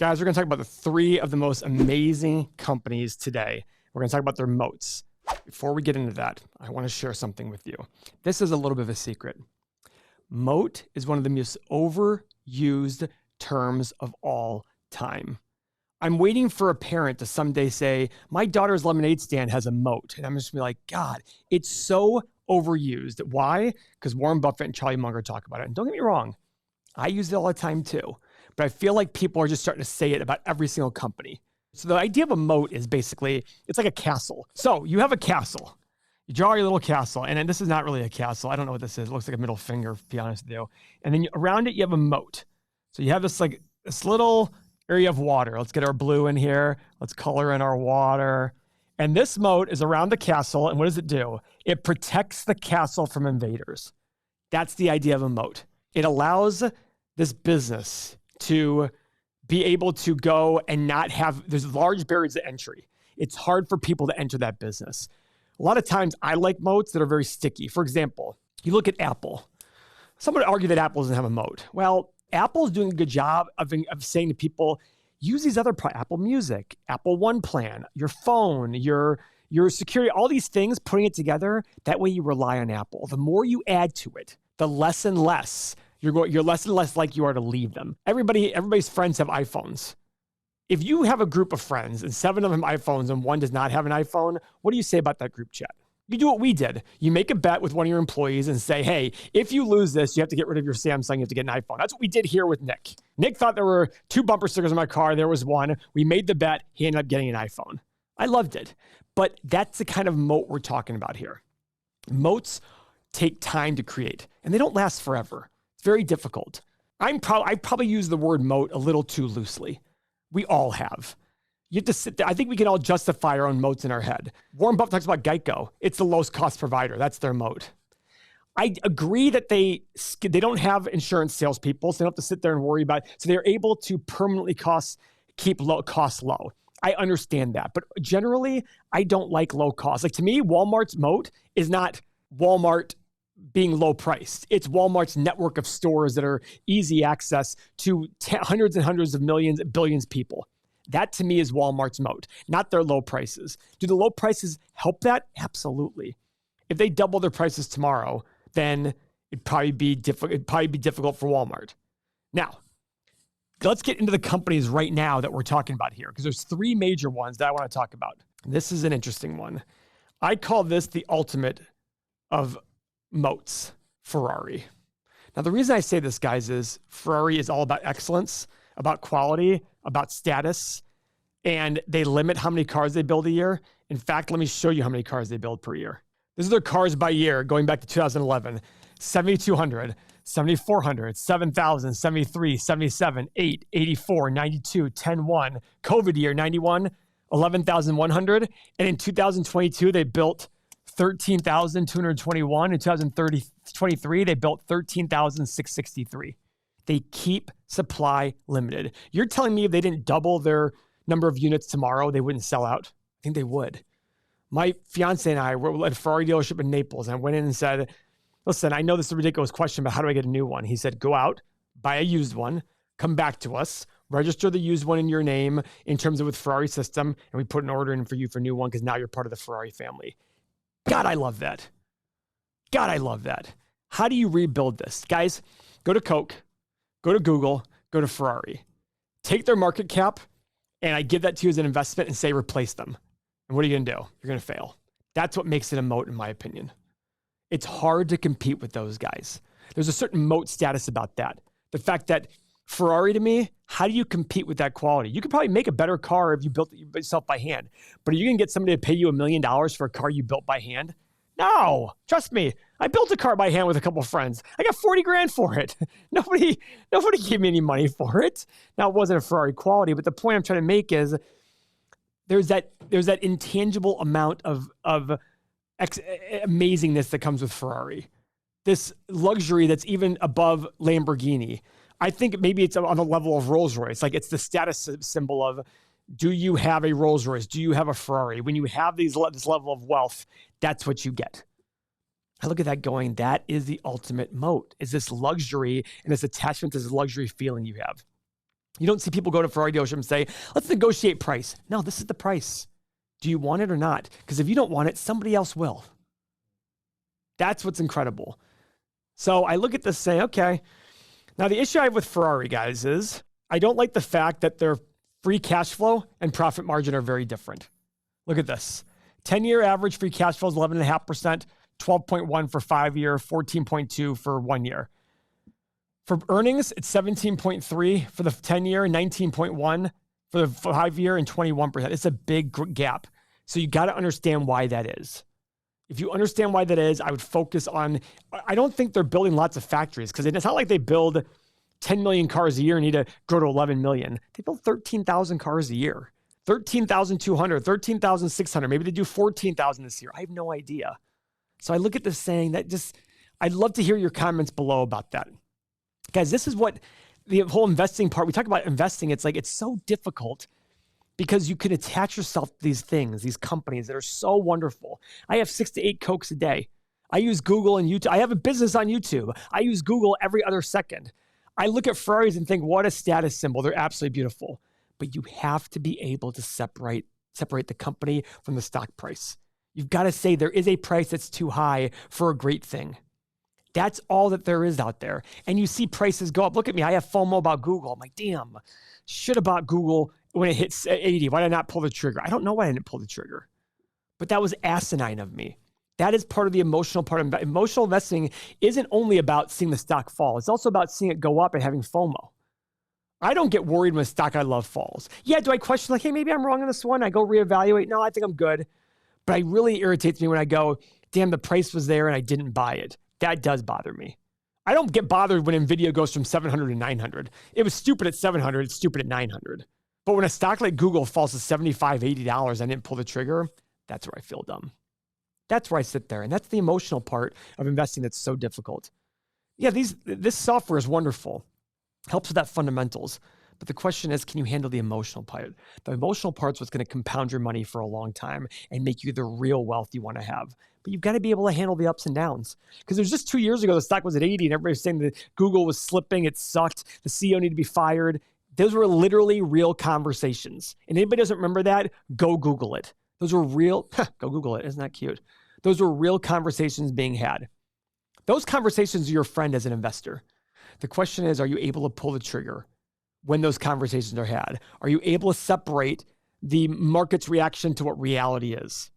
Guys, we're going to talk about the three of the most amazing companies today. We're going to talk about their moats. Before we get into that, I want to share something with you. This is a little bit of a secret. Moat is one of the most overused terms of all time. I'm waiting for a parent to someday say, my daughter's lemonade stand has a moat. And I'm just going to be like, God, it's so overused. Why? Because Warren Buffett and Charlie Munger talk about it. And don't get me wrong, I use it all the time too. But I feel like people are just starting to say it about every single company. So the idea of a moat is basically, it's like a castle. So you have a castle. You draw your little castle, and then this is not really a castle. I don't know what this is. It looks like a middle finger, to be honest with you. And then around it, you have a moat. So you have this little area of water. Let's get our blue in here. Let's color in our water. And this moat is around the castle, and what does it do? It protects the castle from invaders. That's the idea of a moat. It allows this business to be able to go and not have, there's large barriers to entry. It's hard for people to enter that business. A lot of times I like moats that are very sticky. For example, you look at Apple. Some would argue that Apple doesn't have a moat. Well, Apple's doing a good job of saying to people, use these other Apple Music, Apple One plan, your phone, your security, all these things, putting it together. That way you rely on Apple. The more you add to it, the less and less you're less and less like you are to leave them. Everybody's friends have iPhones. If you have a group of friends and 7 of them have iPhones and 1 does not have an iPhone, what do you say about that group chat? You do what we did. You make a bet with one of your employees and say, hey, if you lose this, you have to get rid of your Samsung, you have to get an iPhone. That's what we did here with Nick. Nick thought there were 2 bumper stickers in my car. There was 1. We made the bet. He ended up getting an iPhone. I loved it. But that's the kind of moat we're talking about here. Moats take time to create, and they don't last forever. It's very difficult. I probably use the word moat a little too loosely. We all have. You have to sit there. I think we can all justify our own moats in our head. Warren Buffett talks about Geico. It's the lowest cost provider. That's their moat. I agree that they don't have insurance salespeople, so they don't have to sit there and worry about it. So they're able to permanently keep costs low. I understand that. But generally, I don't like low cost. Like to me, Walmart's moat is not Walmart being low priced. It's Walmart's network of stores that are easy access to hundreds and hundreds of millions, billions of people. That to me is Walmart's moat, not their low prices. Do the low prices help that? Absolutely. If they double their prices tomorrow, then it'd probably be difficult for Walmart. Now, let's get into the companies right now that we're talking about here, because there's 3 major ones that I want to talk about. This is an interesting one. I call this the ultimate of moats, Ferrari. Now, the reason I say this, guys, is Ferrari is all about excellence, about quality, about status, and they limit how many cars they build a year. In fact, let me show you how many cars they build per year. This is their cars by year, going back to 2011. 7,200, 7,400, 7,000, 73, 77, 8, 84, 92, 10-1. COVID year, 91, 11,100. And in 2022, they built 13,221. In 2023, they built 13,663. They keep supply limited. You're telling me if they didn't double their number of units tomorrow, they wouldn't sell out? I think they would. My fiance and I were at a Ferrari dealership in Naples, and I went in and said, listen, I know this is a ridiculous question, but how do I get a new one? He said, go out, buy a used one, come back to us, register the used one in your name in terms of with Ferrari system, and we put an order in for you for a new one because now you're part of the Ferrari family. God, I love that. God, I love that. How do you rebuild this? Guys, go to Coke, go to Google, go to Ferrari. Take their market cap, and I give that to you as an investment and say replace them. And what are you going to do? You're going to fail. That's what makes it a moat, in my opinion. It's hard to compete with those guys. There's a certain moat status about that. The fact that Ferrari, to me, how do you compete with that quality? You could probably make a better car if you built it yourself by hand. But are you going to get somebody to pay you $1 million for a car you built by hand? No, trust me. I built a car by hand with a couple of friends. I got 40 grand for it. Nobody gave me any money for it. Now, it wasn't a Ferrari quality, but the point I'm trying to make is there's that intangible amount of amazingness that comes with Ferrari. This luxury that's even above Lamborghini. I think maybe it's on the level of Rolls-Royce. Like it's the status symbol of, do you have a Rolls-Royce? Do you have a Ferrari? When you have this level of wealth, that's what you get. I look at that going, that is the ultimate moat, is this luxury and this attachment to this luxury feeling you have. You don't see people go to Ferrari dealership and say, let's negotiate price. No, this is the price. Do you want it or not? Because if you don't want it, somebody else will. That's what's incredible. So I look at this saying, okay. Now the issue I have with Ferrari, guys, is I don't like the fact that their free cash flow and profit margin are very different. Look at this. 10-year average free cash flow is 11.5%, 12.1 for 5-year, 14.2 for 1 year. For earnings, it's 17.3 for the 10-year, 19.1 for the 5-year, and 21%. It's a big gap. So you got to understand why that is. If you understand why that is, I would focus on, I don't think they're building lots of factories because it's not like they build 10 million cars a year and need to grow to 11 million. They build 13,000 cars a year, 13,200, 13,600. Maybe they do 14,000 this year. I have no idea. So I look at this saying that I'd love to hear your comments below about that. Guys, this is what the whole investing part, we talk about investing. It's like, it's so difficult because you can attach yourself to these things, these companies that are so wonderful. I have 6 to 8 Cokes a day. I use Google and YouTube. I have a business on YouTube. I use Google every other second. I look at Ferraris and think, what a status symbol. They're absolutely beautiful. But you have to be able to separate the company from the stock price. You've got to say there is a price that's too high for a great thing. That's all that there is out there. And you see prices go up. Look at me. I have FOMO about Google. I'm like, damn, should have bought Google when it hits 80. Why did I not pull the trigger? I don't know why I didn't pull the trigger. But that was asinine of me. That is part of the emotional part. Emotional investing isn't only about seeing the stock fall. It's also about seeing it go up and having FOMO. I don't get worried when a stock I love falls. Yeah, do I question like, hey, maybe I'm wrong on this one? I go reevaluate. No, I think I'm good. But it really irritates me when I go, damn, the price was there and I didn't buy it. That does bother me. I don't get bothered when NVIDIA goes from 700 to 900. It was stupid at 700. It's stupid at 900. But when a stock like Google falls to $75, $80, I didn't pull the trigger. That's where I feel dumb. That's where I sit there. And that's the emotional part of investing that's so difficult. Yeah, this software is wonderful. Helps with that fundamentals. But the question is, can you handle the emotional part? The emotional part's what's going to compound your money for a long time and make you the real wealth you want to have. But you've got to be able to handle the ups and downs. Because there's just 2 years ago, the stock was at 80 and everybody was saying that Google was slipping. It sucked. The CEO needed to be fired. Those were literally real conversations. And anybody doesn't remember that, go Google it. Those were real, go Google it. Isn't that cute? Those were real conversations being had. Those conversations are your friend as an investor. The question is, are you able to pull the trigger when those conversations are had? Are you able to separate the market's reaction to what reality is?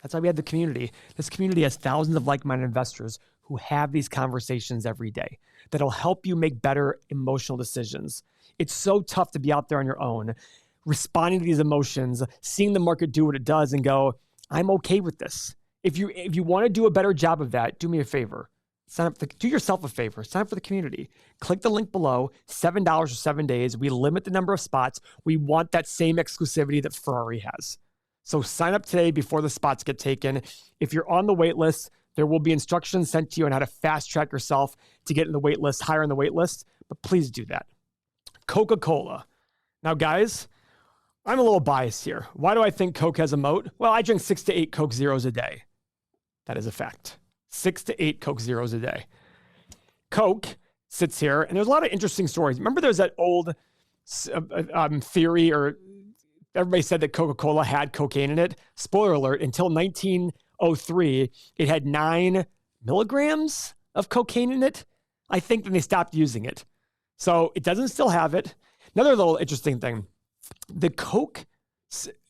That's why we have the community. This community has thousands of like-minded investors who have these conversations every day that'll help you make better emotional decisions. It's so tough to be out there on your own, responding to these emotions, seeing the market do what it does and go, I'm okay with this. If you want to do a better job of that, do me a favor. Do yourself a favor. Sign up for the community. Click the link below, $7 for 7 days. We limit the number of spots. We want that same exclusivity that Ferrari has. So sign up today before the spots get taken. If you're on the wait list, there will be instructions sent to you on how to fast track yourself to get in the wait list, higher in the wait list, but please do that. Coca-Cola. Now, guys, I'm a little biased here. Why do I think Coke has a moat? Well, I drink 6 to 8 Coke Zeros a day. That is a fact. 6 to 8 Coke Zeros a day. Coke sits here, and there's a lot of interesting stories. Remember there's that old theory, or everybody said that Coca-Cola had cocaine in it. Spoiler alert, until 1903, it had 9 milligrams of cocaine in it. I think then they stopped using it. So it doesn't still have it. Another little interesting thing, the Coke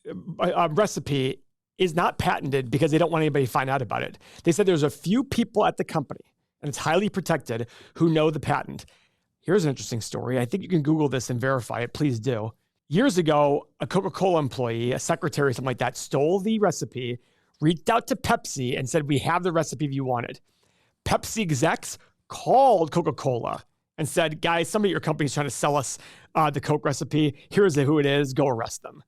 recipe is not patented because they don't want anybody to find out about it. They said there's a few people at the company, and it's highly protected, who know the patent. Here's an interesting story. I think you can Google this and verify it. Please do. Years ago, a Coca-Cola employee, a secretary, something like that, stole the recipe, reached out to Pepsi and said, we have the recipe if you want it. Pepsi execs called Coca-Cola and said, guys, somebody at your company is trying to sell us the Coke recipe. Here's who it is. Go arrest them.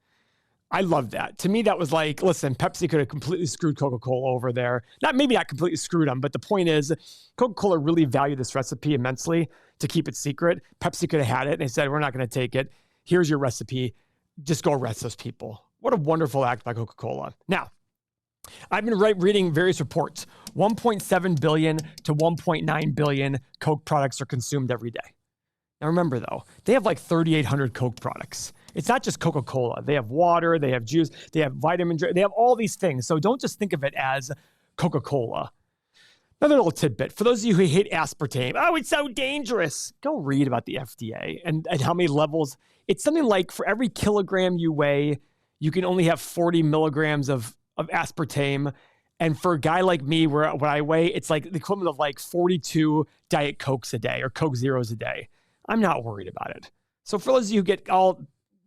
I love that. To me, that was like, listen, Pepsi could have completely screwed Coca-Cola over there. Maybe not completely screwed them, but the point is Coca-Cola really valued this recipe immensely to keep it secret. Pepsi could have had it, and they said, we're not going to take it. Here's your recipe. Just go arrest those people. What a wonderful act by Coca-Cola. Now, I've been reading various reports. 1.7 billion to 1.9 billion Coke products are consumed every day. Now remember though, they have like 3,800 Coke products. It's not just Coca-Cola. They have water, they have juice, they have vitamin drink, they have all these things. So don't just think of it as Coca-Cola. Another little tidbit, for those of you who hate aspartame, oh, it's so dangerous. Go read about the FDA and how many levels. It's something like for every kilogram you weigh, you can only have 40 milligrams of aspartame. And for a guy like me, where what I weigh, it's like the equivalent of like 42 Diet Cokes a day or Coke Zeros a day. I'm not worried about it. So for those of you who get all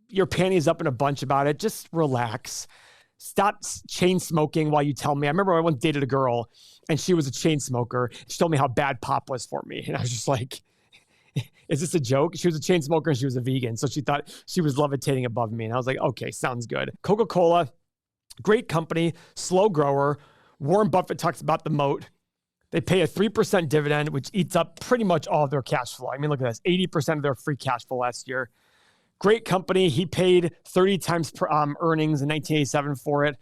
your panties up in a bunch about it, just relax. Stop chain smoking while you tell me. I remember I once dated a girl and she was a chain smoker. She told me how bad pop was for me. And I was just like, is this a joke? She was a chain smoker and she was a vegan. So she thought she was levitating above me. And I was like, okay, sounds good. Coca-Cola, great company, slow grower. Warren Buffett talks about the moat. They pay a 3% dividend, which eats up pretty much all of their cash flow. I mean, look at this, 80% of their free cash flow last year. Great company. He paid 30 times earnings in 1987 for it.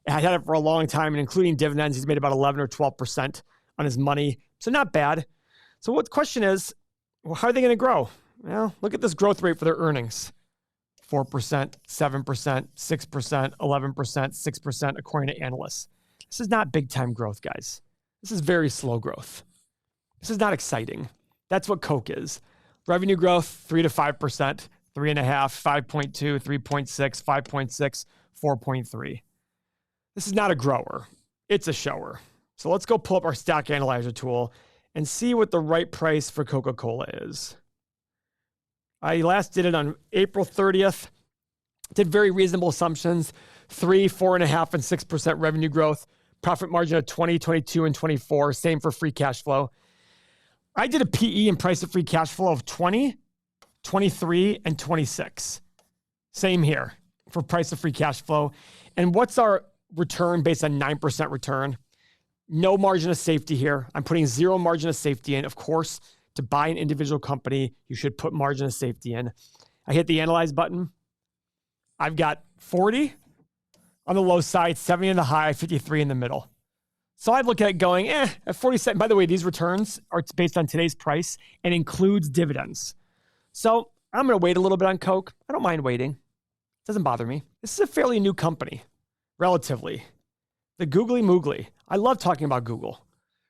I had it for a long time, and including dividends, he's made about 11 or 12% on his money. So not bad. So what the question is, well, how are they going to grow? Well, look at this growth rate for their earnings. 4%, 7%, 6%, 11%, 6%, according to analysts. This is not big time growth, guys. This is very slow growth. This is not exciting. That's what Coke is. Revenue growth, 3 to 5%. 3.5, 5.2, 3.6, 5.6, 4.3. This is not a grower. It's a shower. So let's go pull up our stock analyzer tool and see what the right price for Coca-Cola is. I last did it on April 30th. Did very reasonable assumptions. 3, 4.5, and 6% revenue growth. Profit margin of 20, 22, and 24. Same for free cash flow. I did a PE and price of free cash flow of 20, 23, and 26. Same here for price of free cash flow. And what's our return based on 9% return? No margin of safety here. I'm putting 0 margin of safety in. Of course, to buy an individual company, you should put margin of safety in. I hit the analyze button. I've got 40 on the low side, 70 in the high, 53 in the middle. So I'd look at it going, at 47. By the way, these returns are based on today's price and includes dividends. So I'm going to wait a little bit on Coke. I don't mind waiting. It doesn't bother me. This is a fairly new company, relatively. The Googly Moogly. I love talking about Google.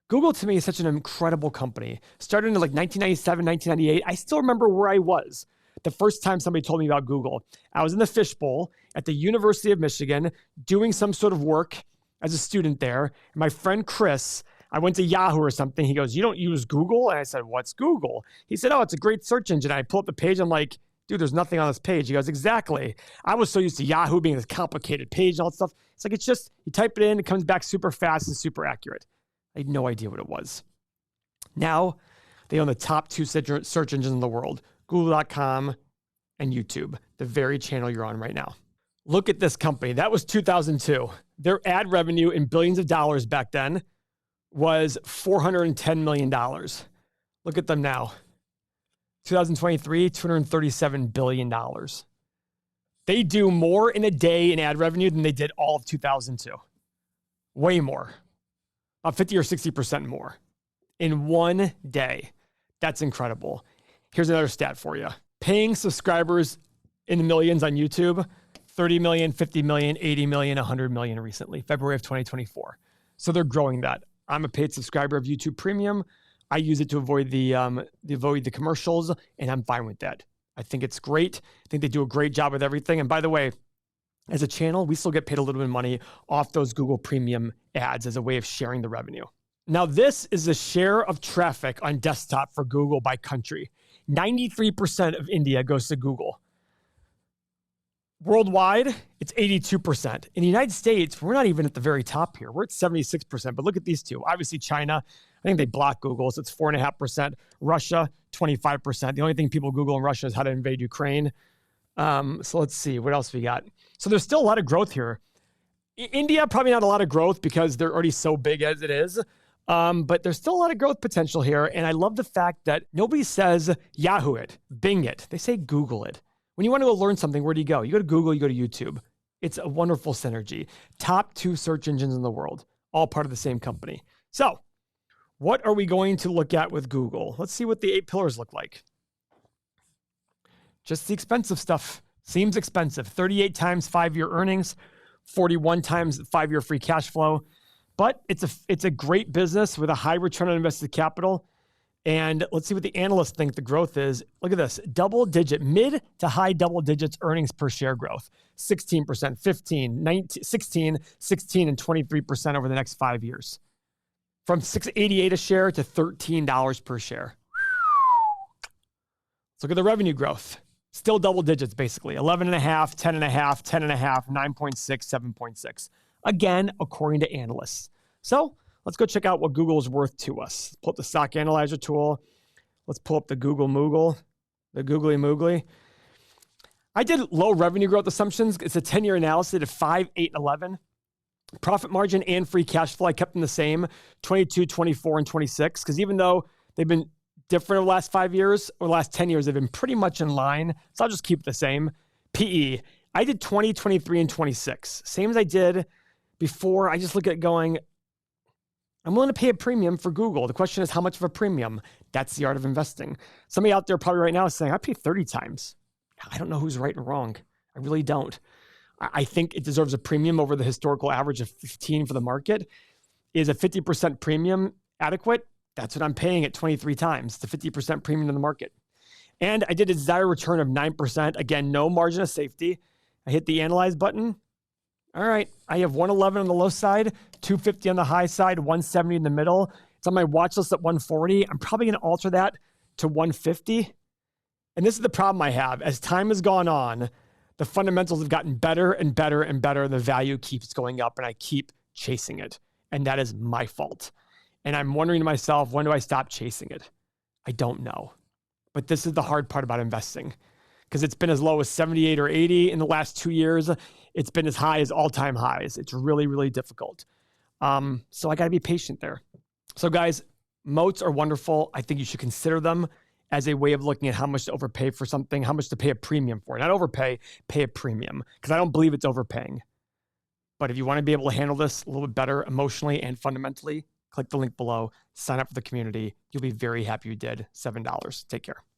Google to me is such an incredible company. Started in like 1997, 1998. I still remember where I was the first time somebody told me about Google. I was in the fishbowl at the University of Michigan doing some sort of work as a student there. And my friend Chris, I went to Yahoo or something. He goes, you don't use Google? And I said, what's Google? He said, oh, it's a great search engine. I pull up the page. I'm like, dude, there's nothing on this page. He goes, exactly. I was so used to Yahoo being this complicated page and all that stuff. It's like, it's just, you type it in, it comes back super fast and super accurate. I had no idea what it was. Now, they own the top 2 search engines in the world, Google.com and YouTube, the very channel you're on right now. Look at this company. That was 2002. Their ad revenue in billions of dollars back then was $410 million. Look at them now. 2023, $237 billion. They do more in a day in ad revenue than they did all of 2002. Way more. About 50 or 60% more in one day. That's incredible. Here's another stat for you. Paying subscribers in the millions on YouTube, 30 million, 50 million, 80 million, 100 million recently, February of 2024. So they're growing that. I'm a paid subscriber of YouTube Premium. I use it to avoid the commercials, and I'm fine with that. I think it's great. I think they do a great job with everything. And by the way, as a channel, we still get paid a little bit of money off those Google Premium ads as a way of sharing the revenue. Now, this is the share of traffic on desktop for Google by country. 93% of India goes to Google. Worldwide, it's 82%. In the United States, we're not even at the very top here. We're at 76%, but look at these two. Obviously, China, I think they block Google, so it's 4.5%. Russia, 25%. The only thing people Google in Russia is how to invade Ukraine. So let's see, what else we got? So there's still a lot of growth here. India, probably not a lot of growth because they're already so big as it is. But there's still a lot of growth potential here. And I love the fact that nobody says Yahoo it, Bing it. They say Google it. When you want to go learn something, where do you go? You go to Google, you go to YouTube. It's a wonderful synergy. Top 2 search engines in the world, all part of the same company. So what are we going to look at with Google? Let's see what the 8 pillars look like. Just the expensive stuff. Seems expensive. 38 times 5-year earnings, 41 times 5-year free cash flow. But it's a great business with a high return on invested capital. And let's see what the analysts think the growth is. Look at this, mid to high double digits earnings per share growth. 16%, 15, 19, 16, 16, and 23% over the next 5 years. From $6.88 a share to $13 per share. Let's look at the revenue growth. Still double digits, basically. 11.5, 10.5, 10.5, 9.6, 7.6. Again, according to analysts. So let's go check out what Google's worth to us. Pull up the stock analyzer tool. Let's pull up the Google Moogle, the Googly Moogly. I did low revenue growth assumptions. It's a 10-year analysis at 5, 8, 11. Profit margin and free cash flow, I kept them the same, 22, 24, and 26. Because even though they've been different over the last 5 years or the last 10 years, they've been pretty much in line. So I'll just keep it the same. PE, I did 20, 23, and 26. Same as I did before. I just look at it going, I'm willing to pay a premium for Google. The question is, how much of a premium? That's the art of investing. Somebody out there probably right now is saying, I pay 30 times. I don't know who's right and wrong. I really don't. I think it deserves a premium over the historical average of 15 for the market. Is a 50% premium adequate? That's what I'm paying at 23 times, the 50% premium in the market. And I did a desired return of 9%. Again, no margin of safety. I hit the analyze button. All right, I have 111 on the low side, 250 on the high side, 170 in the middle. It's on my watch list at 140. I'm probably going to alter that to 150. And this is the problem I have. As time has gone on, the fundamentals have gotten better and better and better. And the value keeps going up and I keep chasing it. And that is my fault. And I'm wondering to myself, when do I stop chasing it? I don't know. But this is the hard part about investing, because it's been as low as 78 or 80 in the last 2 years. It's been as high as all-time highs. It's really, really difficult. So I got to be patient there. So guys, moats are wonderful. I think you should consider them as a way of looking at how much to overpay for something, how much to pay a premium for. Not overpay, pay a premium, because I don't believe it's overpaying. But if you want to be able to handle this a little bit better emotionally and fundamentally, click the link below, sign up for the community. You'll be very happy you did. $7. Take care.